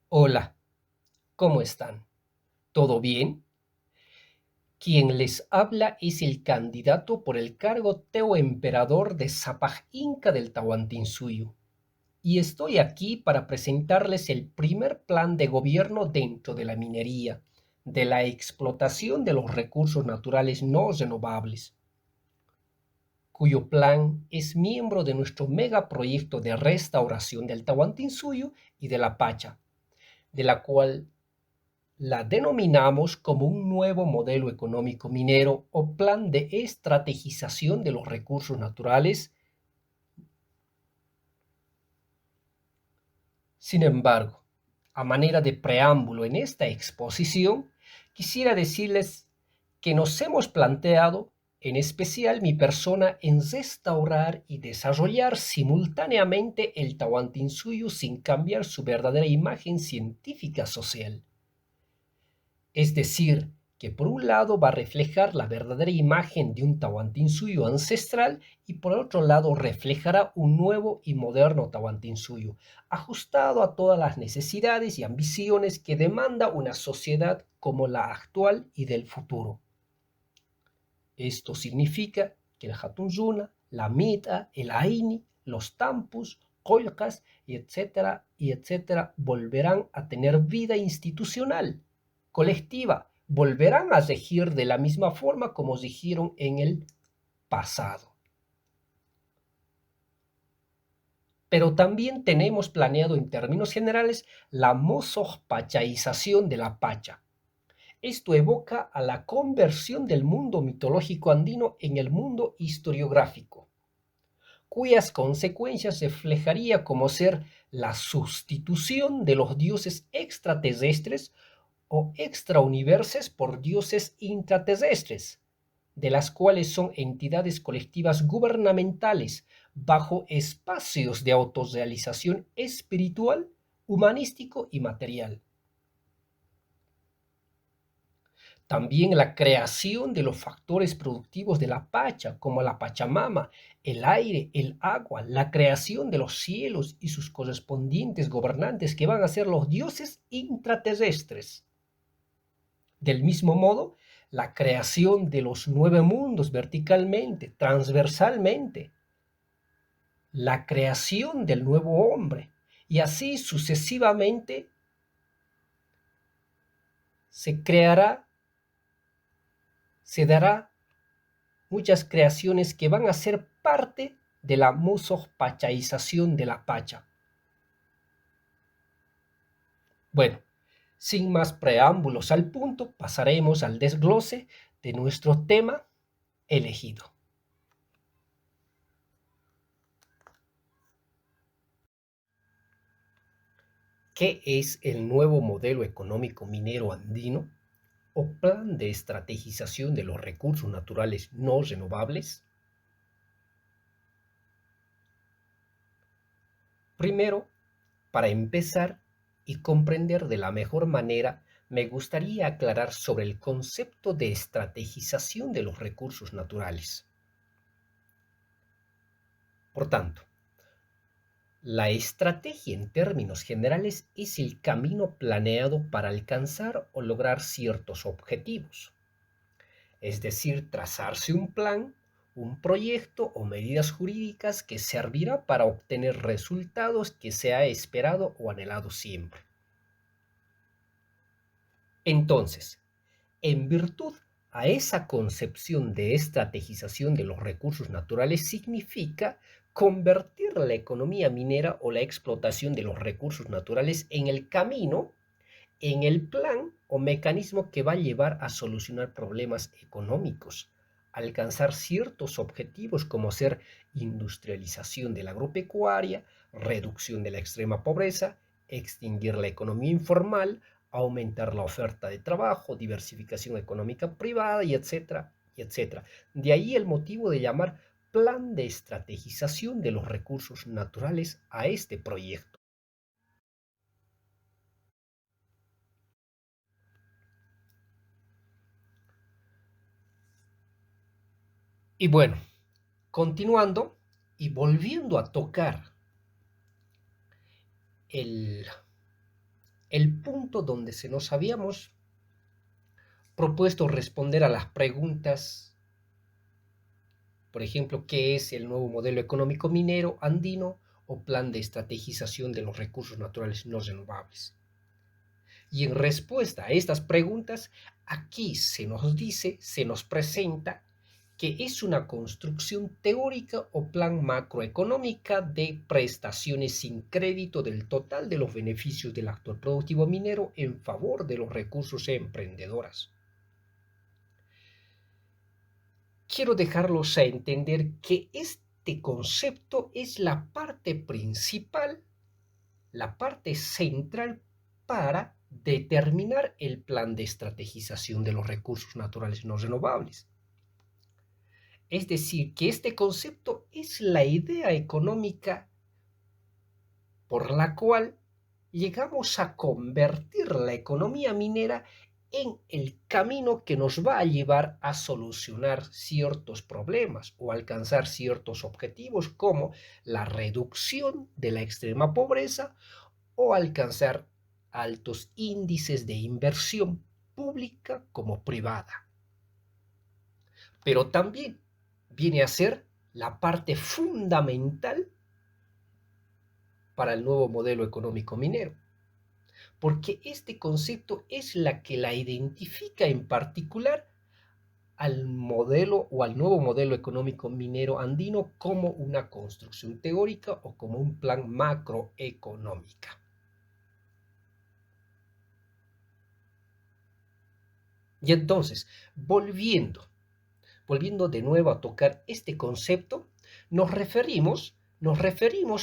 Hola, ¿cómo están? ¿Todo bien? Quien les habla es el candidato por el cargo Teo Emperador de Zapaj Inca del Tahuantinsuyo, y estoy aquí para presentarles el primer plan de gobierno dentro de la minería, de la explotación de los recursos naturales no renovables, cuyo plan es miembro de nuestro megaproyecto de restauración del Tahuantinsuyo y de la Pacha, de la cual la denominamos como un nuevo modelo económico minero o plan de estrategización de los recursos naturales. Sin embargo, a manera de preámbulo en esta exposición, quisiera decirles que nos hemos planteado, en especial mi persona, en restaurar y desarrollar simultáneamente el Tahuantinsuyo sin cambiar su verdadera imagen científica social. Es decir, que por un lado va a reflejar la verdadera imagen de un Tahuantinsuyo ancestral y por otro lado reflejará un nuevo y moderno Tahuantinsuyo, ajustado a todas las necesidades y ambiciones que demanda una sociedad como la actual y del futuro. Esto significa que el Hatun la Mita, el Aini, los Tampus, Colcas, y etcétera, volverán a tener vida institucional, colectiva, volverán a regir de la misma forma como rigieron en el pasado. Pero también tenemos planeado en términos generales la mosojpachaización de la Pacha. Esto evoca a la conversión del mundo mitológico andino en el mundo historiográfico, cuyas consecuencias reflejaría como ser la sustitución de los dioses extraterrestres o extrauniverses por dioses intraterrestres, de las cuales son entidades colectivas gubernamentales bajo espacios de autorrealización espiritual, humanístico y material. También la creación de los factores productivos de la Pacha, como la Pachamama, el aire, el agua, la creación de los cielos y sus correspondientes gobernantes que van a ser los dioses intraterrestres. Del mismo modo, la creación de los nueve mundos verticalmente, transversalmente, la creación del nuevo hombre, y así sucesivamente se creará, se dará muchas creaciones que van a ser parte de la musojpachaización de la Pacha. Bueno, sin más preámbulos al punto, pasaremos al desglose de nuestro tema elegido. ¿Qué es el nuevo modelo económico minero andino o plan de estrategización de los recursos naturales no renovables? Primero, para empezar y comprender de la mejor manera, me gustaría aclarar sobre el concepto de estrategización de los recursos naturales. Por tanto, la estrategia en términos generales es el camino planeado para alcanzar o lograr ciertos objetivos, es decir, trazarse un plan, un proyecto o medidas jurídicas que servirá para obtener resultados que se ha esperado o anhelado siempre. Entonces, en virtud a esa concepción de estrategización de los recursos naturales significa convertir la economía minera o la explotación de los recursos naturales en el camino, en el plan o mecanismo que va a llevar a solucionar problemas económicos, alcanzar ciertos objetivos como ser industrialización de la agropecuaria, reducción de la extrema pobreza, extinguir la economía informal, aumentar la oferta de trabajo, diversificación económica privada y etcétera, y etcétera. De ahí el motivo de llamar plan de estrategización de los recursos naturales a este proyecto. Y bueno, continuando y volviendo a tocar el, el punto donde se nos habíamos propuesto responder a las preguntas, por ejemplo, ¿qué es el nuevo modelo económico minero andino o plan de estrategización de los recursos naturales no renovables? Y en respuesta a estas preguntas, aquí se nos dice, se nos presenta que es una construcción teórica o plan macroeconómica de prestaciones sin crédito del total de los beneficios del actor productivo minero en favor de los recursos emprendedoras. Quiero dejarlos a entender que este concepto es la parte principal, la parte central para determinar el plan de estrategización de los recursos naturales no renovables. Es decir, que este concepto es la idea económica por la cual llegamos a convertir la economía minera en el camino que nos va a llevar a solucionar ciertos problemas o alcanzar ciertos objetivos como la reducción de la extrema pobreza o alcanzar altos índices de inversión pública como privada. Pero también viene a ser la parte fundamental para el nuevo modelo económico minero, porque este concepto es la que la identifica en particular al modelo o al nuevo modelo económico minero andino como una construcción teórica o como un plan macroeconómica. Y entonces, volviendo de nuevo a tocar este concepto, nos referimos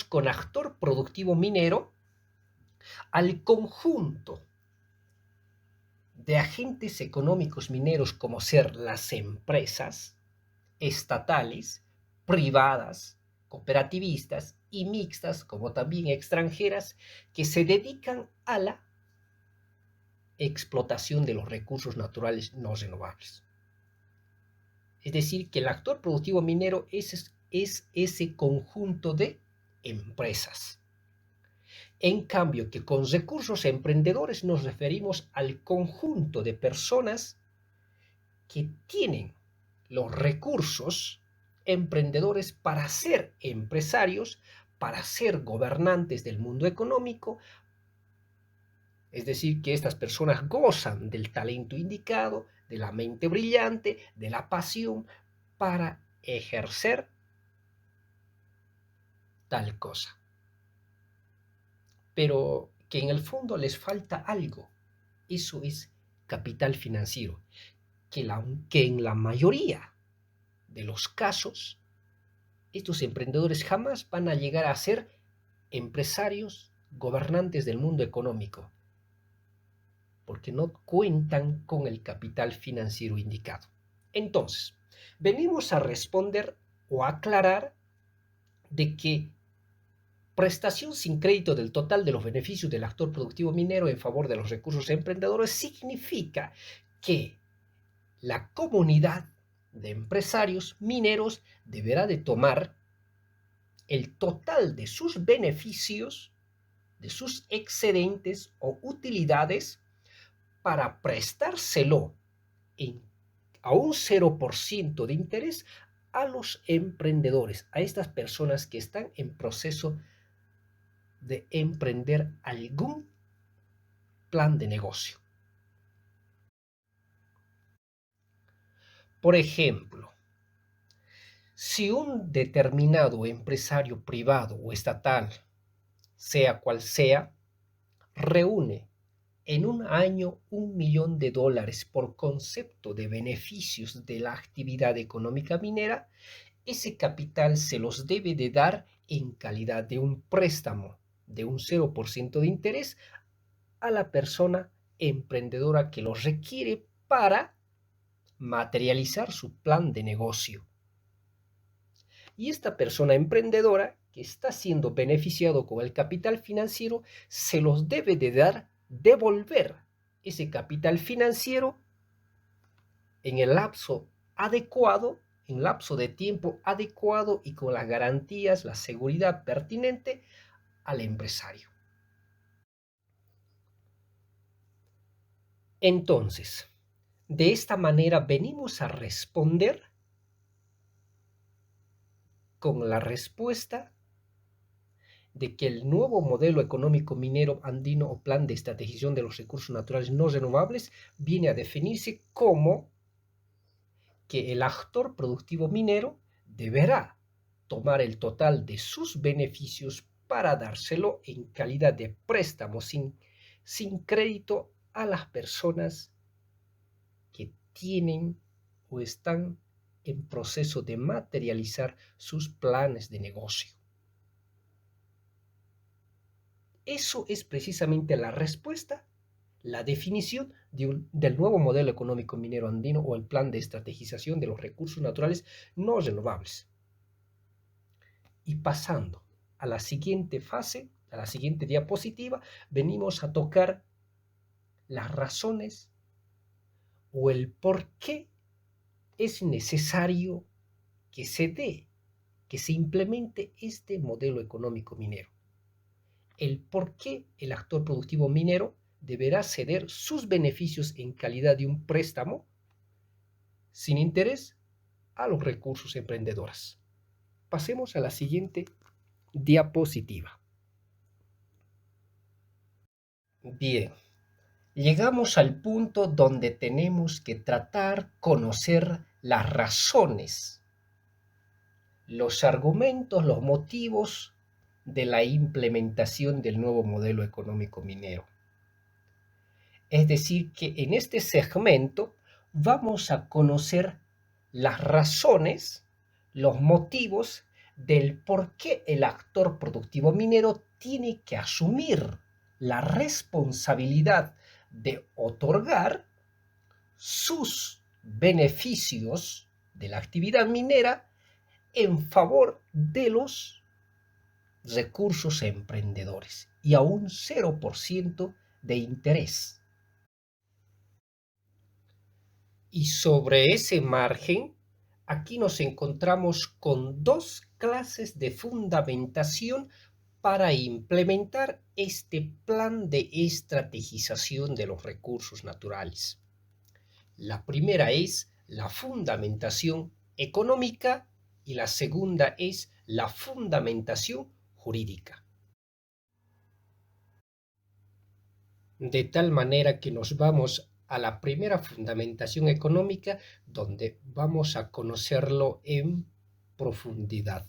con actor productivo minero al conjunto de agentes económicos mineros como ser las empresas estatales, privadas, cooperativistas y mixtas, como también extranjeras, que se dedican a la explotación de los recursos naturales no renovables. Es decir, que el actor productivo minero es ese conjunto de empresas. En cambio, que con recursos emprendedores nos referimos al conjunto de personas que tienen los recursos emprendedores para ser empresarios, para ser gobernantes del mundo económico. Es decir, que estas personas gozan del talento indicado, de la mente brillante, de la pasión para ejercer tal cosa. Pero que en el fondo les falta algo. Eso es capital financiero, que en la mayoría de los casos, estos emprendedores jamás van a llegar a ser empresarios gobernantes del mundo económico, porque no cuentan con el capital financiero indicado. Entonces, venimos a responder o a aclarar de que prestación sin crédito del total de los beneficios del actor productivo minero en favor de los recursos emprendedores significa que la comunidad de empresarios mineros deberá de tomar el total de sus beneficios, de sus excedentes o utilidades para prestárselo a un 0% de interés a los emprendedores, a estas personas que están en proceso de emprender algún plan de negocio. Por ejemplo, si un determinado empresario privado o estatal, sea cual sea, reúne en un año $1.000.000 por concepto de beneficios de la actividad económica minera, ese capital se los debe de dar en calidad de un préstamo de un 0% de interés a la persona emprendedora que los requiere para materializar su plan de negocio. Y esta persona emprendedora que está siendo beneficiado con el capital financiero se los debe de devolver ese capital financiero en el lapso adecuado, en lapso de tiempo adecuado y con las garantías, la seguridad pertinente al empresario. Entonces, de esta manera venimos a responder con la respuesta de que el nuevo modelo económico minero andino o plan de estrategización de los recursos naturales no renovables viene a definirse como que el actor productivo minero deberá tomar el total de sus beneficios para dárselo en calidad de préstamo sin crédito a las personas que tienen o están en proceso de materializar sus planes de negocio. Eso es precisamente la respuesta, la definición del nuevo modelo económico minero andino o el plan de estrategización de los recursos naturales no renovables. Y pasando a la siguiente fase, a la siguiente diapositiva, venimos a tocar las razones o el por qué es necesario que se implemente este modelo económico minero. El por qué el actor productivo minero deberá ceder sus beneficios en calidad de un préstamo sin interés a los recursos emprendedores. Pasemos a la siguiente diapositiva. Bien, llegamos al punto donde tenemos que conocer las razones, los argumentos, los motivos de la implementación del nuevo modelo económico minero. Es decir, que en este segmento vamos a conocer las razones, los motivos del por qué el actor productivo minero tiene que asumir la responsabilidad de otorgar sus beneficios de la actividad minera en favor de los recursos emprendedores y a un 0% de interés. Y sobre ese margen, aquí nos encontramos con dos clases de fundamentación para implementar este plan de estrategización de los recursos naturales. La primera es la fundamentación económica y la segunda es la fundamentación jurídica. De tal manera que nos vamos a la primera fundamentación económica, donde vamos a conocerlo en profundidad.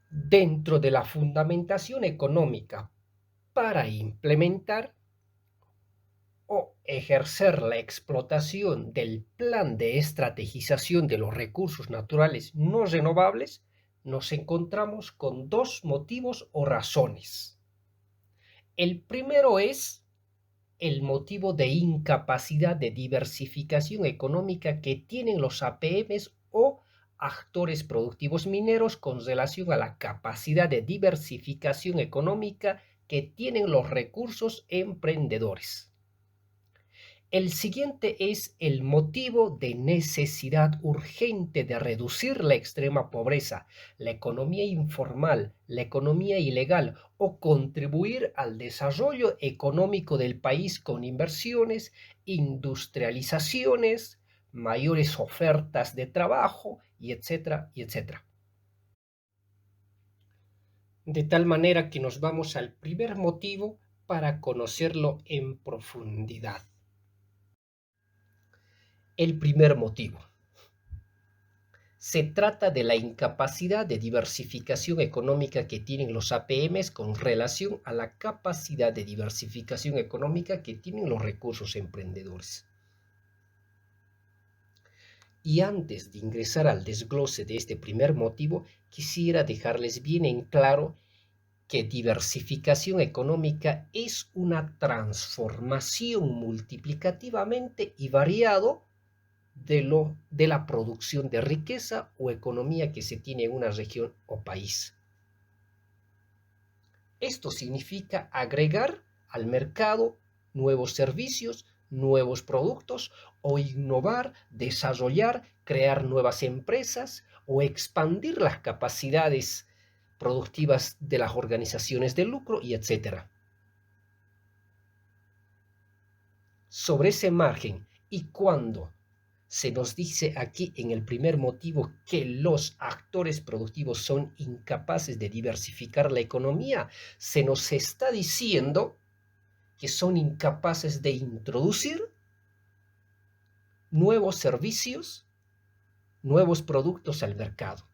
Dentro de la fundamentación económica para implementar o ejercer la explotación del plan de estrategización de los recursos naturales no renovables, nos encontramos con dos motivos o razones. El primero es el motivo de incapacidad de diversificación económica que tienen los APMs o actores productivos mineros con relación a la capacidad de diversificación económica que tienen los recursos emprendedores. El siguiente es el motivo de necesidad urgente de reducir la extrema pobreza, la economía informal, la economía ilegal o contribuir al desarrollo económico del país con inversiones, industrializaciones, mayores ofertas de trabajo, y etcétera, y etcétera. De tal manera que nos vamos al primer motivo para conocerlo en profundidad. El primer motivo. Se trata de la incapacidad de diversificación económica que tienen los APMs con relación a la capacidad de diversificación económica que tienen los recursos emprendedores. Y antes de ingresar al desglose de este primer motivo, quisiera dejarles bien en claro que diversificación económica es una transformación multiplicativamente y variado de la producción de riqueza o economía que se tiene en una región o país. Esto significa agregar al mercado nuevos servicios, nuevos productos o innovar, desarrollar, crear nuevas empresas o expandir las capacidades productivas de las organizaciones de lucro y etcétera. sobre ese margen y cuando se nos dice aquí en el primer motivo que los actores productivos son incapaces de diversificar la economía, se nos está diciendo que son incapaces de introducir nuevos servicios, nuevos productos al mercado.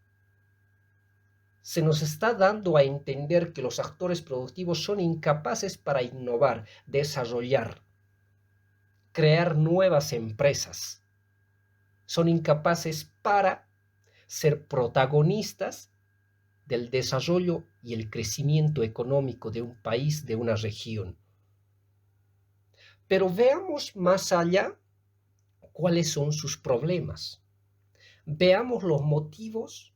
Se nos está dando a entender que los actores productivos son incapaces para innovar, desarrollar, crear nuevas empresas. Son incapaces para ser protagonistas del desarrollo y el crecimiento económico de un país, de una región. Pero veamos más allá cuáles son sus problemas. Veamos los motivos,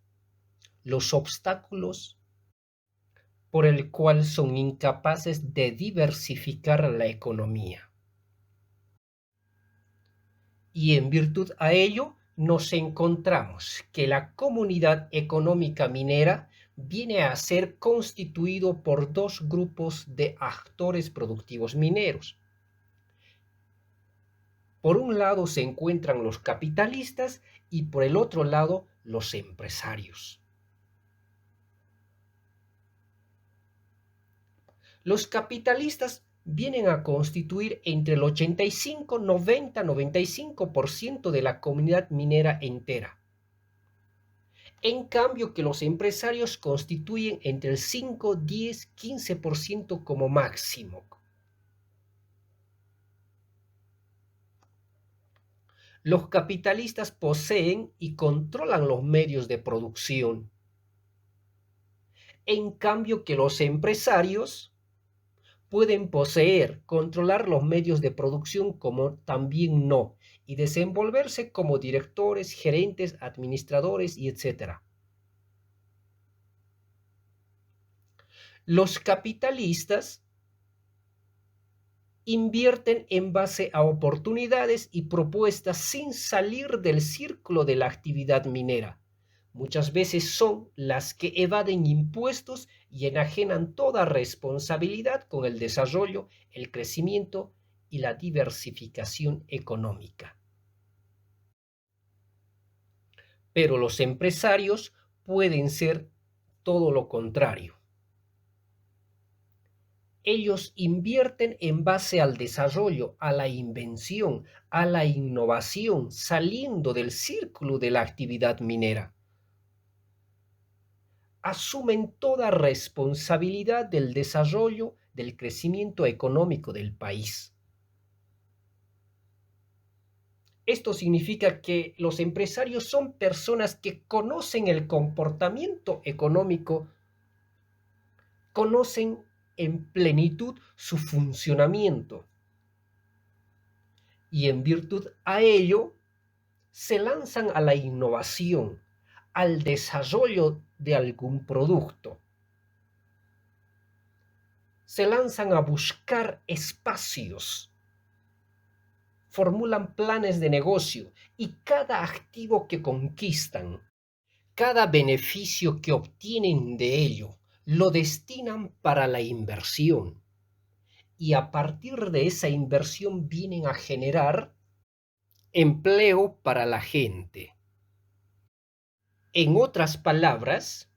los obstáculos por el cual son incapaces de diversificar la economía. Y en virtud a ello, nos encontramos que la comunidad económica minera viene a ser constituido por dos grupos de actores productivos mineros. Por un lado se encuentran los capitalistas y por el otro lado los empresarios. Los capitalistas vienen a constituir entre el 85, 90, 95% de la comunidad minera entera. En cambio que los empresarios constituyen entre el 5, 10, 15% como máximo. Los capitalistas poseen y controlan los medios de producción. En cambio que los empresarios pueden poseer, controlar los medios de producción como también no, y desenvolverse como directores, gerentes, administradores y etc. Los capitalistas invierten en base a oportunidades y propuestas sin salir del círculo de la actividad minera. Muchas veces son las que evaden impuestos y enajenan toda responsabilidad con el desarrollo, el crecimiento y la diversificación económica. Pero los empresarios pueden ser todo lo contrario. Ellos invierten en base al desarrollo, a la invención, a la innovación, saliendo del círculo de la actividad minera. Asumen toda responsabilidad del desarrollo, del crecimiento económico del país. Esto significa que los empresarios son personas que conocen el comportamiento económico, conocen en plenitud su funcionamiento y en virtud a ello se lanzan a la innovación, al desarrollo de algún producto. Se lanzan a buscar espacios, formulan planes de negocio y cada activo que conquistan, cada beneficio que obtienen de ello, lo destinan para la inversión. Y a partir de esa inversión vienen a generar empleo para la gente. En otras palabras,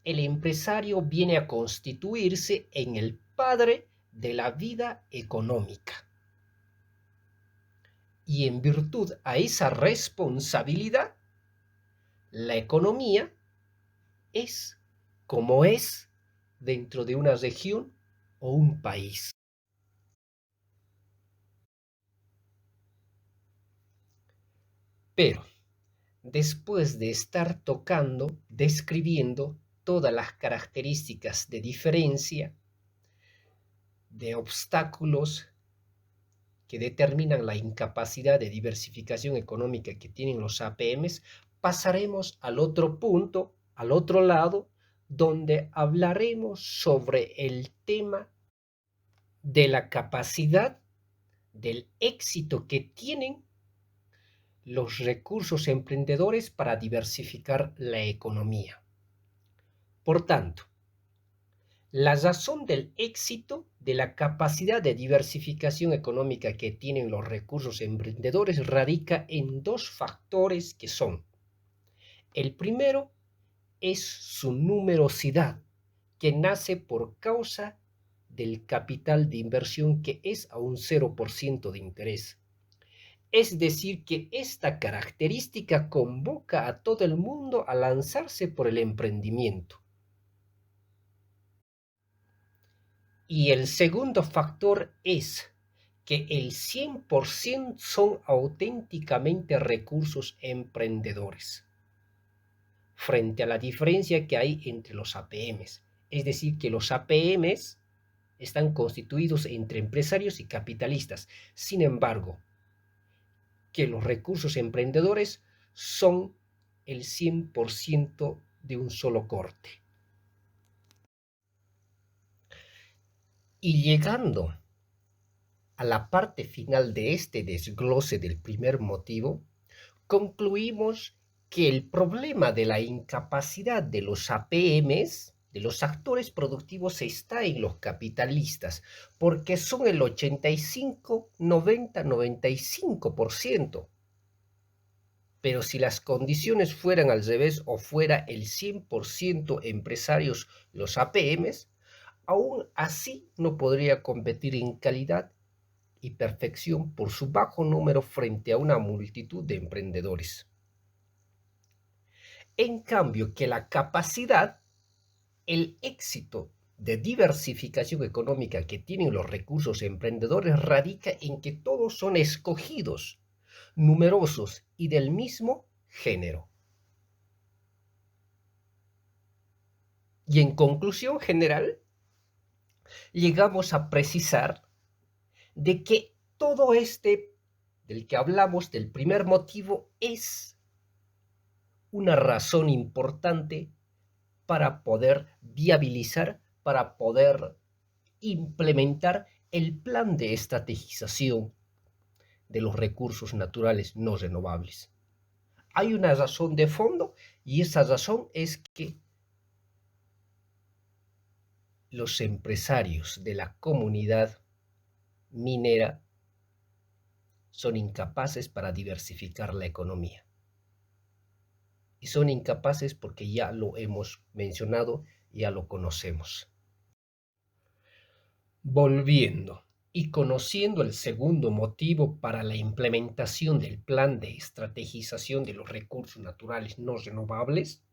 el empresario viene a constituirse en el padre de la vida económica. Y en virtud a esa responsabilidad, la economía es como es dentro de una región o un país. Pero después de estar tocando, describiendo todas las características de diferencia, de obstáculos que determinan la incapacidad de diversificación económica que tienen los APMs, pasaremos al otro punto, al otro lado, donde hablaremos sobre el tema de la capacidad, del éxito que tienen los recursos emprendedores para diversificar la economía. Por tanto, La razón del éxito de la capacidad de diversificación económica que tienen los recursos emprendedores radica en dos factores que son: el primero es su numerosidad, que nace por causa del capital de inversión que es a un 0% de interés. Es decir, que esta característica convoca a todo el mundo a lanzarse por el emprendimiento. Y el segundo factor es que el 100% son auténticamente recursos emprendedores, frente a la diferencia que hay entre los APMs. Es decir, que los APMs están constituidos entre empresarios y capitalistas. Sin embargo, que los recursos emprendedores son el 100% de un solo corte. Y llegando a la parte final de este desglose del primer motivo, concluimos que el problema de la incapacidad de los APMs, de los actores productivos, está en los capitalistas, porque son el 85, 90, 95%. Pero si las condiciones fueran al revés o fuera el 100% empresarios los APMs, aún así no podría competir en calidad y perfección por su bajo número frente a una multitud de emprendedores. En cambio, que la capacidad, el éxito de diversificación económica que tienen los recursos emprendedores radica en que todos son escogidos, numerosos y del mismo género. Y en conclusión general, llegamos a precisar de que todo del que hablamos, del primer motivo, es una razón importante para poder viabilizar, para poder implementar el plan de estrategización de los recursos naturales no renovables. Hay una razón de fondo y esa razón es que los empresarios de la comunidad minera son incapaces para diversificar la economía. Y son incapaces porque ya lo hemos mencionado, ya lo conocemos. Volviendo y conociendo el segundo motivo para la implementación del plan de estrategización de los recursos naturales no renovables,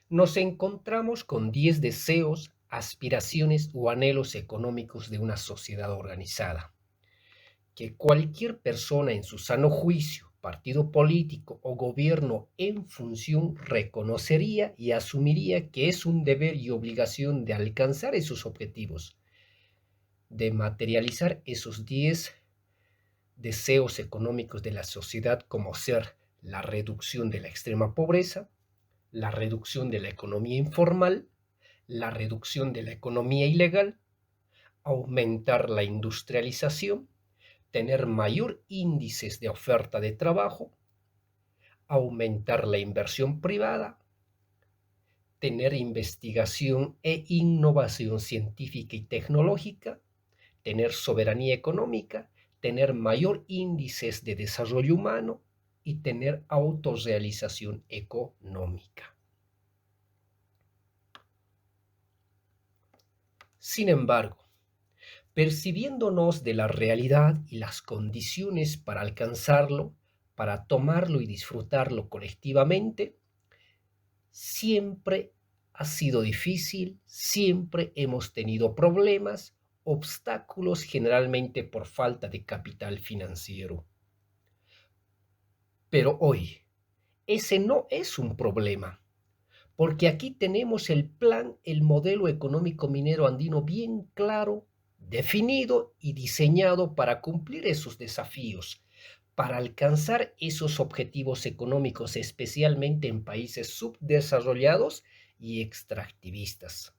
nos encontramos con 10 deseos, aspiraciones o anhelos económicos de una sociedad organizada, que cualquier persona en su sano juicio, partido político o gobierno en función reconocería y asumiría que es un deber y obligación de alcanzar esos objetivos, de materializar esos 10 deseos económicos de la sociedad, como ser la reducción de la extrema pobreza, la reducción de la economía informal, la reducción de la economía ilegal, aumentar la industrialización, tener mayor índices de oferta de trabajo, aumentar la inversión privada, tener investigación e innovación científica y tecnológica, tener soberanía económica, tener mayor índices de desarrollo humano y tener autorrealización económica. Sin embargo, percibiéndonos de la realidad y las condiciones para alcanzarlo, para tomarlo y disfrutarlo colectivamente, siempre ha sido difícil, siempre hemos tenido problemas, obstáculos, generalmente por falta de capital financiero. Pero hoy, ese no es un problema, porque aquí tenemos el plan, el modelo económico minero andino bien claro, definido y diseñado para cumplir esos desafíos, para alcanzar esos objetivos económicos, especialmente en países subdesarrollados y extractivistas.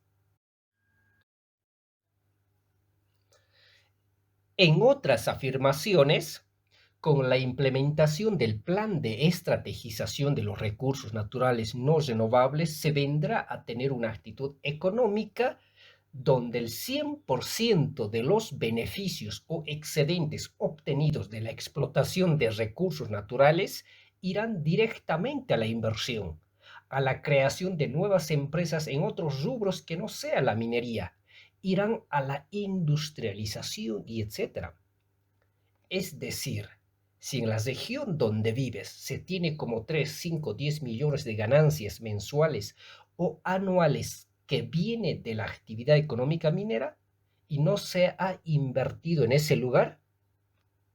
En otras afirmaciones, con la implementación del plan de estrategización de los recursos naturales no renovables, se vendrá a tener una actitud económica donde el 100% de los beneficios o excedentes obtenidos de la explotación de recursos naturales irán directamente a la inversión, a la creación de nuevas empresas en otros rubros que no sea la minería, irán a la industrialización y etcétera. Es decir, si en la región donde vives se tiene como 3, 5, 10 millones de ganancias mensuales o anuales que viene de la actividad económica minera y no se ha invertido en ese lugar,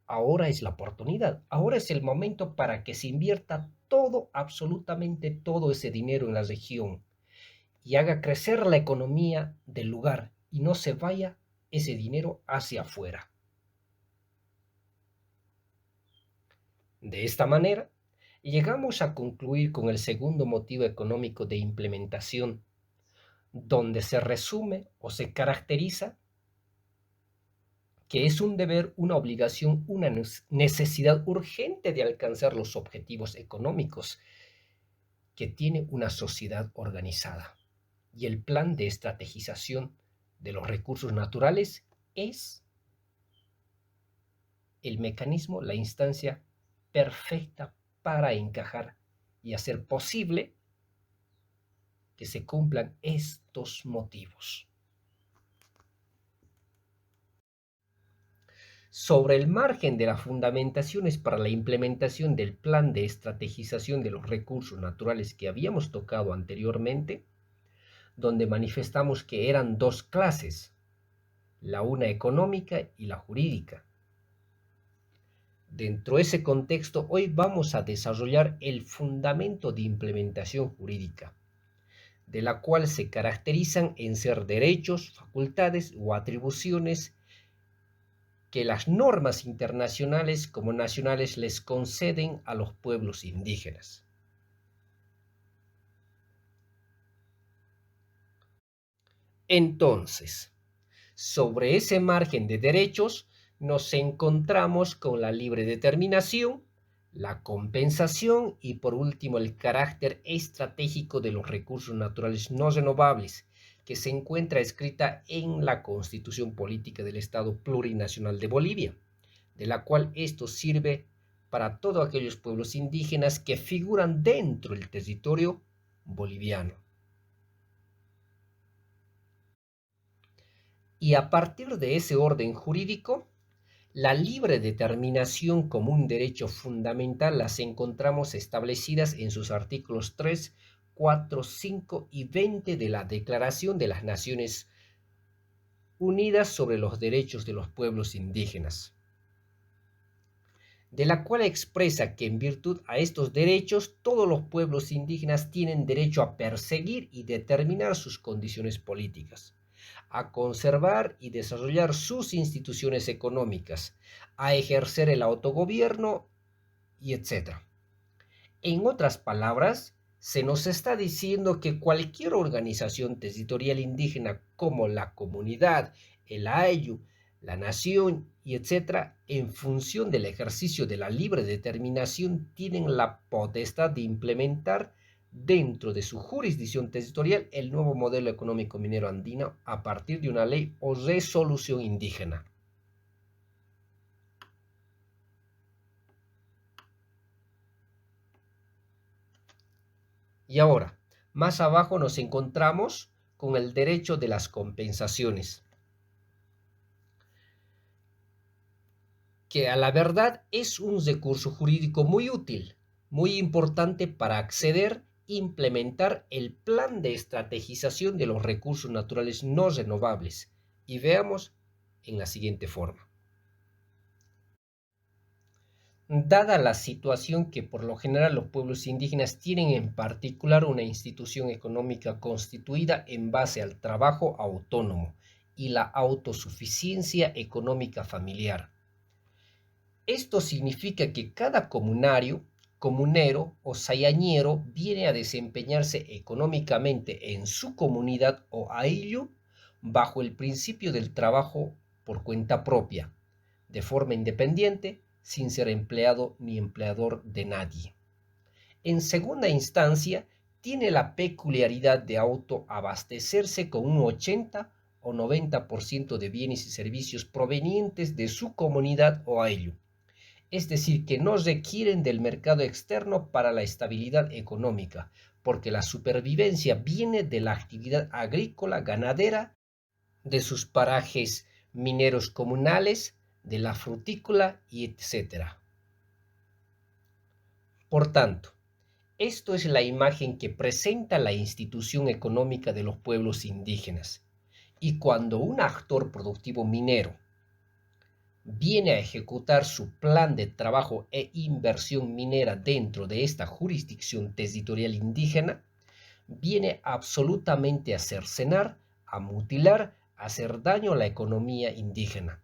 ahora es la oportunidad, ahora es el momento para que se invierta todo, absolutamente todo ese dinero en la región y haga crecer la economía del lugar y no se vaya ese dinero hacia afuera. De esta manera, llegamos a concluir con el segundo motivo económico de implementación, donde se resume o se caracteriza que es un deber, una obligación, una necesidad urgente de alcanzar los objetivos económicos que tiene una sociedad organizada. Y el plan de estrategización de los recursos naturales es el mecanismo, la instancia perfecta para encajar y hacer posible que se cumplan estos motivos. Sobre el margen de las fundamentaciones para la implementación del plan de estrategización de los recursos naturales que habíamos tocado anteriormente, donde manifestamos que eran dos clases, la una económica y la jurídica. Dentro de ese contexto, hoy vamos a desarrollar el fundamento de implementación jurídica, de la cual se caracterizan en ser derechos, facultades o atribuciones que las normas internacionales como nacionales les conceden a los pueblos indígenas. Entonces, sobre ese margen de derechos nos encontramos con la libre determinación, la compensación y por último el carácter estratégico de los recursos naturales no renovables, que se encuentra escrita en la Constitución Política del Estado Plurinacional de Bolivia, de la cual esto sirve para todos aquellos pueblos indígenas que figuran dentro del territorio boliviano. Y a partir de ese orden jurídico, la libre determinación como un derecho fundamental las encontramos establecidas en sus artículos 3, 4, 5 y 20 de la Declaración de las Naciones Unidas sobre los Derechos de los Pueblos Indígenas, de la cual expresa que en virtud a estos derechos todos los pueblos indígenas tienen derecho a perseguir y determinar sus condiciones políticas, a conservar y desarrollar sus instituciones económicas, a ejercer el autogobierno y etc. En otras palabras, se nos está diciendo que cualquier organización territorial indígena como la comunidad, el ayllu, la nación y etcétera, en función del ejercicio de la libre determinación, tienen la potestad de implementar dentro de su jurisdicción territorial el nuevo modelo económico minero andino a partir de una ley o resolución indígena. Y ahora, más abajo nos encontramos con el derecho de las compensaciones, que a la verdad es un recurso jurídico muy útil, muy importante para acceder e implementar el plan de estrategización de los recursos naturales no renovables. Y veamos en la siguiente forma. Dada la situación que por lo general los pueblos indígenas tienen en particular una institución económica constituida en base al trabajo autónomo y la autosuficiencia económica familiar. Esto significa que cada comunario, comunero o sayañero viene a desempeñarse económicamente en su comunidad o ayllu bajo el principio del trabajo por cuenta propia, de forma independiente, sin ser empleado ni empleador de nadie. En segunda instancia, tiene la peculiaridad de autoabastecerse con un 80 o 90% de bienes y servicios provenientes de su comunidad o ayllu, es decir, que no requieren del mercado externo para la estabilidad económica, porque la supervivencia viene de la actividad agrícola, ganadera, de sus parajes mineros comunales, de la frutícola y etc. Por tanto, esto es la imagen que presenta la institución económica de los pueblos indígenas. Y cuando un actor productivo minero viene a ejecutar su plan de trabajo e inversión minera dentro de esta jurisdicción territorial indígena, viene absolutamente a cercenar, a mutilar, a hacer daño a la economía indígena,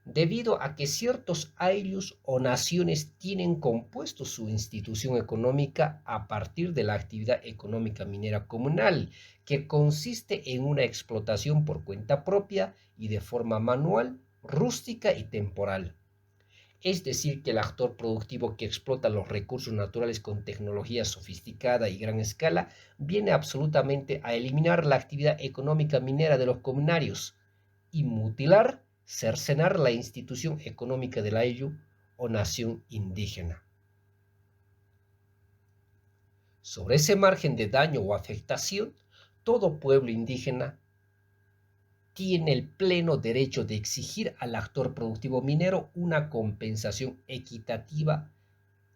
debido a que ciertos ayllus o naciones tienen compuesto su institución económica a partir de la actividad económica minera comunal, que consiste en una explotación por cuenta propia y de forma manual, rústica y temporal. Es decir, que el actor productivo que explota los recursos naturales con tecnología sofisticada y gran escala viene absolutamente a eliminar la actividad económica minera de los comunarios y mutilar, cercenar la institución económica del ayllu o nación indígena. Sobre ese margen de daño o afectación, todo pueblo indígena tiene el pleno derecho de exigir al actor productivo minero una compensación equitativa,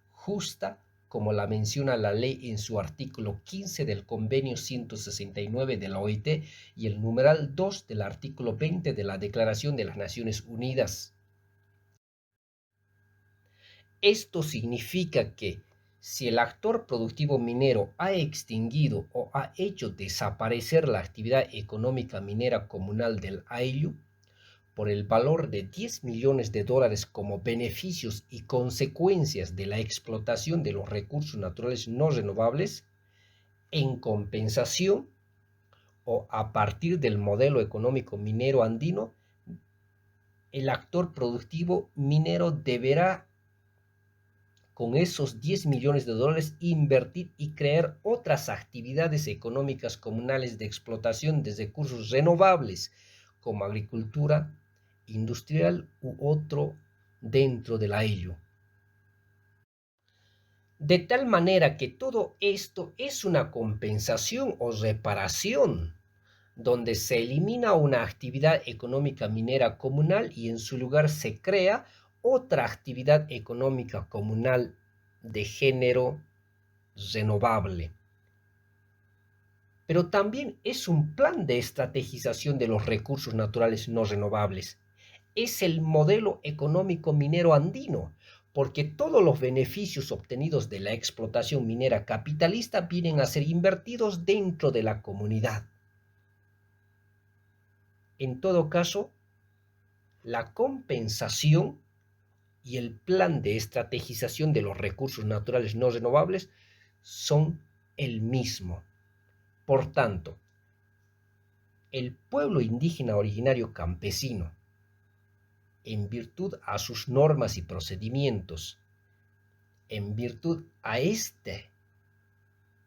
justa, como la menciona la ley en su artículo 15 del Convenio 169 de la OIT y el numeral 2 del artículo 20 de la Declaración de las Naciones Unidas. Esto significa que si el actor productivo minero ha extinguido o ha hecho desaparecer la actividad económica minera comunal del ayllu por el valor de 10 millones de dólares como beneficios y consecuencias de la explotación de los recursos naturales no renovables, en compensación o a partir del modelo económico minero andino, el actor productivo minero deberá con esos 10 millones de dólares invertir y crear otras actividades económicas comunales de explotación de recursos renovables, como agricultura, industrial u otro dentro del ayllu. De tal manera que todo esto es una compensación o reparación, donde se elimina una actividad económica minera comunal y en su lugar se crea otra actividad económica comunal de género renovable. Pero también es un plan de estrategización de los recursos naturales no renovables. Es el modelo económico minero andino, porque todos los beneficios obtenidos de la explotación minera capitalista vienen a ser invertidos dentro de la comunidad. En todo caso, la compensación y el plan de estrategización de los recursos naturales no renovables son el mismo. Por tanto, el pueblo indígena originario campesino, en virtud a sus normas y procedimientos, en virtud a este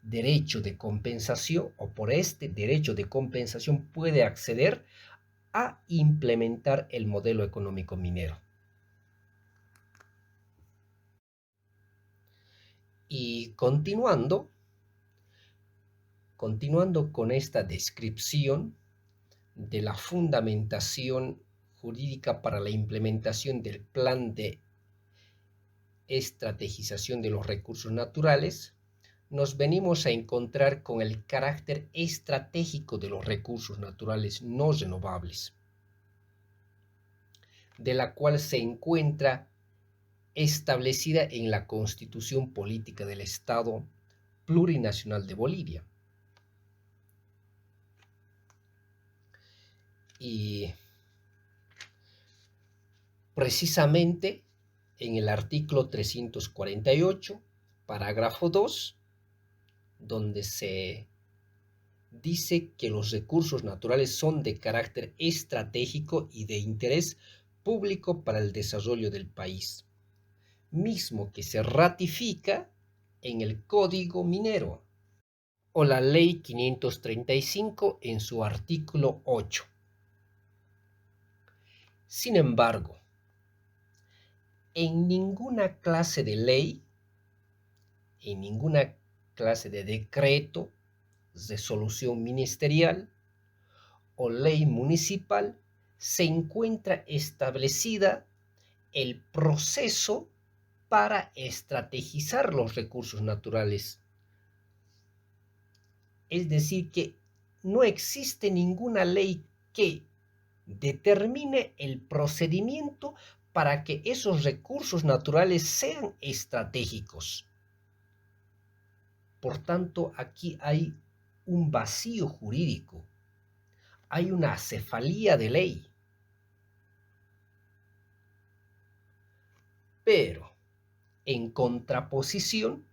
derecho de compensación o por este derecho de compensación puede acceder a implementar el modelo económico minero. Y continuando con esta descripción de la fundamentación jurídica para la implementación del plan de estrategización de los recursos naturales, nos venimos a encontrar con el carácter estratégico de los recursos naturales no renovables, de la cual se encuentra establecida en la Constitución Política del Estado Plurinacional de Bolivia. Y precisamente en el artículo 348, parágrafo 2, donde se dice que los recursos naturales son de carácter estratégico y de interés público para el desarrollo del país, mismo que se ratifica en el Código Minero o la Ley 535 en su artículo 8. Sin embargo, en ninguna clase de ley, en ninguna clase de decreto, resolución ministerial o ley municipal se encuentra establecida el proceso para estrategizar los recursos naturales. Es decir, que no existe ninguna ley que determine el procedimiento para que esos recursos naturales sean estratégicos. Por tanto, aquí hay un vacío jurídico, hay una acefalía de ley. Pero, en contraposición,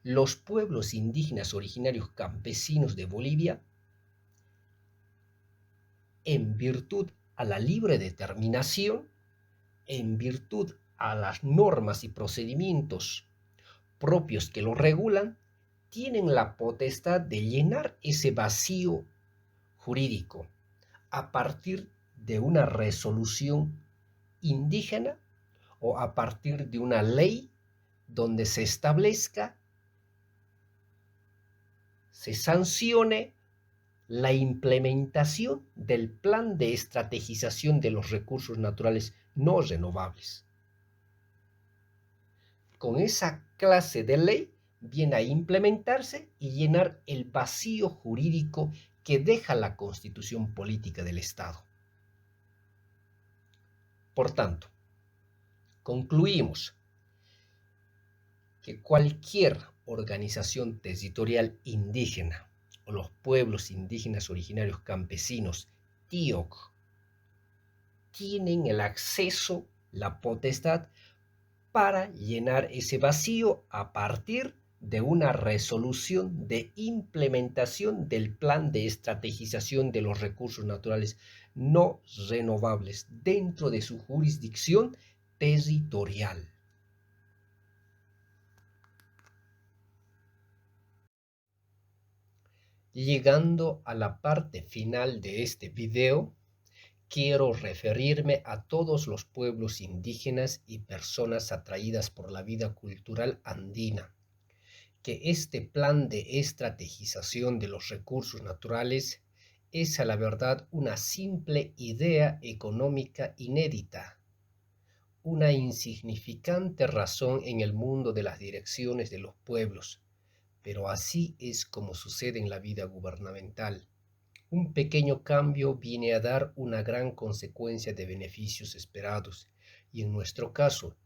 los pueblos indígenas originarios campesinos de Bolivia, en virtud a la libre determinación, en virtud a las normas y procedimientos propios que lo regulan, tienen la potestad de llenar ese vacío jurídico a partir de una resolución indígena o a partir de una ley donde se establezca, se sancione la implementación del plan de estrategización de los recursos naturales no renovables. Con esa clase de ley viene a implementarse y llenar el vacío jurídico que deja la constitución política del Estado. Por tanto, concluimos que cualquier organización territorial indígena o los pueblos indígenas originarios campesinos, TIOC, tienen el acceso, la potestad para llenar ese vacío a partir de una resolución de implementación del plan de estrategización de los recursos naturales no renovables dentro de su jurisdicción territorial. Llegando a la parte final de este video, quiero referirme a todos los pueblos indígenas y personas atraídas por la vida cultural andina, que este plan de estrategización de los recursos naturales es a la verdad una simple idea económica inédita, una insignificante razón en el mundo de las direcciones de los pueblos, pero así es como sucede en la vida gubernamental. Un pequeño cambio viene a dar una gran consecuencia de beneficios esperados, y en nuestro caso,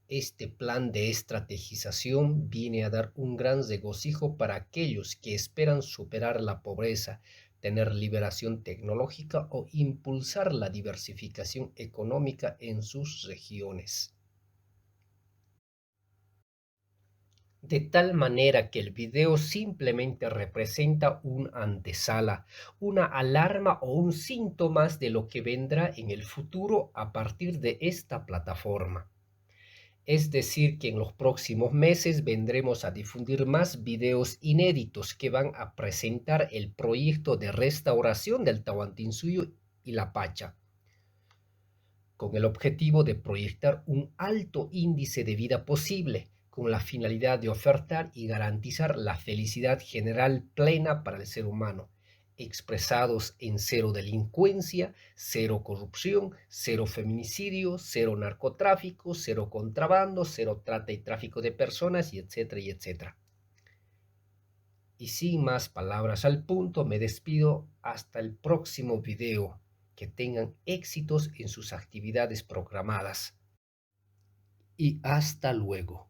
este plan de estrategización viene a dar un gran regocijo para aquellos que esperan superar la pobreza, tener liberación tecnológica o impulsar la diversificación económica en sus regiones. De tal manera que el video simplemente representa una antesala, una alarma o un síntoma de lo que vendrá en el futuro a partir de esta plataforma. Es decir, que en los próximos meses vendremos a difundir más videos inéditos que van a presentar el proyecto de restauración del Tahuantinsuyo y la Pacha, con el objetivo de proyectar un alto índice de vida posible, con la finalidad de ofertar y garantizar la felicidad general plena para el ser humano, expresados en cero delincuencia, cero corrupción, cero feminicidio, cero narcotráfico, cero contrabando, cero trata y tráfico de personas, y etcétera, y etcétera. Y sin más palabras al punto, me despido hasta el próximo video. Que tengan éxitos en sus actividades programadas. Y hasta luego.